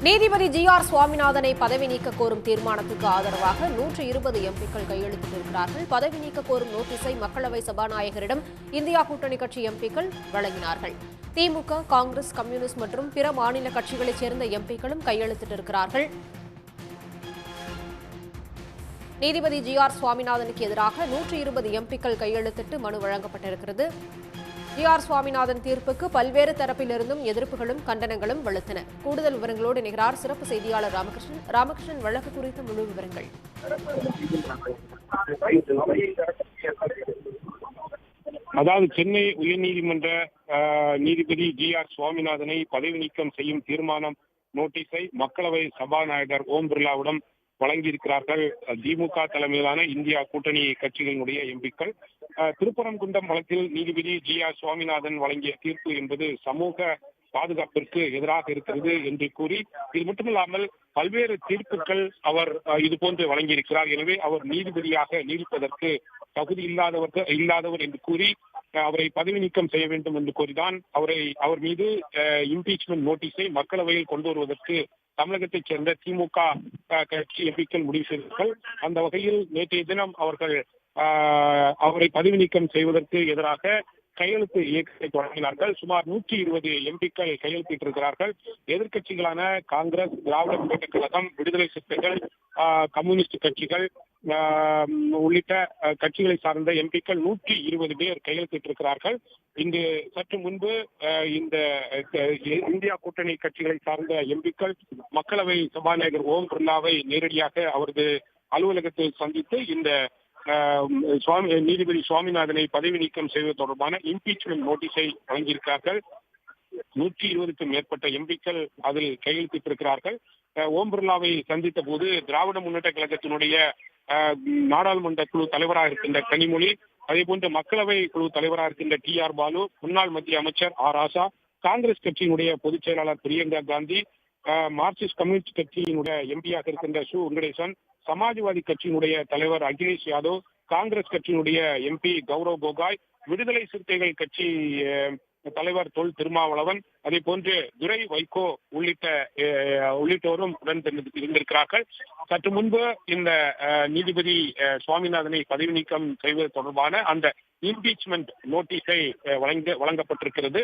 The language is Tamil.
நீதிபதி ஜி.ஆர். சுவாமிநாதனை பதவி நீக்க கோரும் தீர்மானத்துக்கு ஆதரவாக 120 எம்பிக்கள் கையெழுத்திட்டிருக்கிறார்கள். பதவி நீக்க கோரும் நோட்டீஸை மக்களவை சபாநாயகரிடம் இந்தியா கூட்டணி கட்சி எம்பிக்கள் வழங்கினார்கள். திமுக, காங்கிரஸ், கம்யூனிஸ்ட் மற்றும் பிற மாநில கட்சிகளைச் சேர்ந்த எம்பிக்களும் கையெழுத்திட்டிருக்கிறார்கள். நீதிபதி ஜி.ஆர். சுவாமிநாதனுக்கு எதிராக 120 எம்பிக்கள் கையெழுத்திட்டு மனு வழங்கப்பட்டிருக்கிறது. ஜி.ஆர். சுவாமிநாதன் தீர்ப்புக்கு பல்வேறு தரப்பிலிருந்தும் எதிர்ப்புகளும் கண்டனங்களும் வலுத்தன. கூடுதல் விவரங்களோடு இணைகிறார் சிறப்பு செய்தியாளர் ராமகிருஷ்ணன். ராமகிருஷ்ணன், வழக்கு குறித்த முழு விவரங்கள். அதாவது சென்னை உயர்நீதிமன்ற நீதிபதி ஜி.ஆர். சுவாமிநாதனை பதவி நீக்கம் செய்யும் தீர்மானம் நோட்டீஸை மக்களவை சபாநாயகர் ஓம் பிர்லாவிடம் வழங்கியிருக்கிறார்கள் திமுக தலைமையிலான இந்தியா கூட்டணி கட்சிகளினுடைய எம்பிக்கள். திருப்பரங்குன்றம் வழக்கில் நீதிபதி ஜி.ஆர். சுவாமிநாதன் வழங்கிய தீர்ப்பு என்பது சமூக பாதுகாப்பிற்கு எதிராக இருக்கிறது என்று கூறி, இது மட்டுமில்லாமல் பல்வேறு தீர்ப்புகள் அவர் இதுபோன்று வழங்கியிருக்கிறார். எனவே அவர் நீதிபதியாக நீடிப்பதற்கு தகுதி இல்லாதவர் என்று கூறி அவரை பதவி நீக்கம் செய்ய வேண்டும் என்று கூறிதான் அவர் மீது இம்பீச்மெண்ட் நோட்டீஸை மக்களவையில் கொண்டு வருவதற்கு தமிழகத்தைச் சேர்ந்த திமுக கட்சி எம்பிக்கள் முடிவு செய்தார்கள். அந்த வகையில் நேற்றைய தினம் அவர்கள் அவரை பதவி நீக்கம் செய்வதற்கு எதிராக கையெழுத்து இயக்கத்தை தொடங்கினார்கள். சுமார் 120 எம்பிக்கள் கையெழுத்திட்டிருக்கிறார்கள். எதிர்க்கட்சிகளான காங்கிரஸ், திராவிட முன்னேற்றக் கழகம், விடுதலை சிறுத்தைகள், கம்யூனிஸ்ட் கட்சிகள் உள்ளிட்ட கட்சிகளை சார்ந்த எம்பிக்கள் 120 பேர் கையெழுத்திட்டிருக்கிறார்கள். இங்கு சற்று முன்பு இந்த இந்தியா கூட்டணி கட்சிகளை சார்ந்த எம்பிக்கள் மக்களவை சபாநாயகர் ஓம் பிர்லாவை நேரடியாக அவரது அலுவலகத்தில் சந்தித்து இந்த நீதிபதி சுவாமிநாதனை பதவி நீக்கம் செய்வது தொடர்பான இம்பீச்மெண்ட் நோட்டீஸை வழங்கியிருக்கிறார்கள். 120க்கும் மேற்பட்ட எம்பிக்கள் அதில் கையெழுத்திட்டிருக்கிறார்கள். ஓம் பிர்லாவை சந்தித்த போது திராவிட முன்னேற்ற கழகத்தினுடைய நாடாளுமன்ற குழு தலைவராக இருக்கின்ற கனிமொழி, அதே போன்று மக்களவை குழு தலைவராக இருக்கின்ற டி.ஆர். பாலு, முன்னாள் மத்திய அமைச்சர் ஆர். ராசா, காங்கிரஸ் கட்சியினுடைய பொதுச் செயலாளர் பிரியங்கா காந்தி, மார்க்சிஸ்ட் கம்யூனிஸ்ட் கட்சியினுடைய எம்பியாக இருக்கின்ற சு. வெங்கடேசன், சமாஜ்வாதி கட்சியினுடைய தலைவர் அகிலேஷ் யாதவ், காங்கிரஸ் கட்சியினுடைய எம்பி கௌரவ் கோகாய், விடுதலை சிறுத்தைகள் கட்சி தலைவர் தொல் திருமாவளவன், அதே போன்று துரை வைகோ உள்ளிட்டோரும் உடன் இருந்திருக்கிறார்கள். சற்று முன்பு இந்த நீதிபதி சுவாமிநாதனை பதவி நீக்கம் செய்வது தொடர்பான அந்த இம்பீச்மெண்ட் நோட்டீஸை வழங்கப்பட்டிருக்கிறது.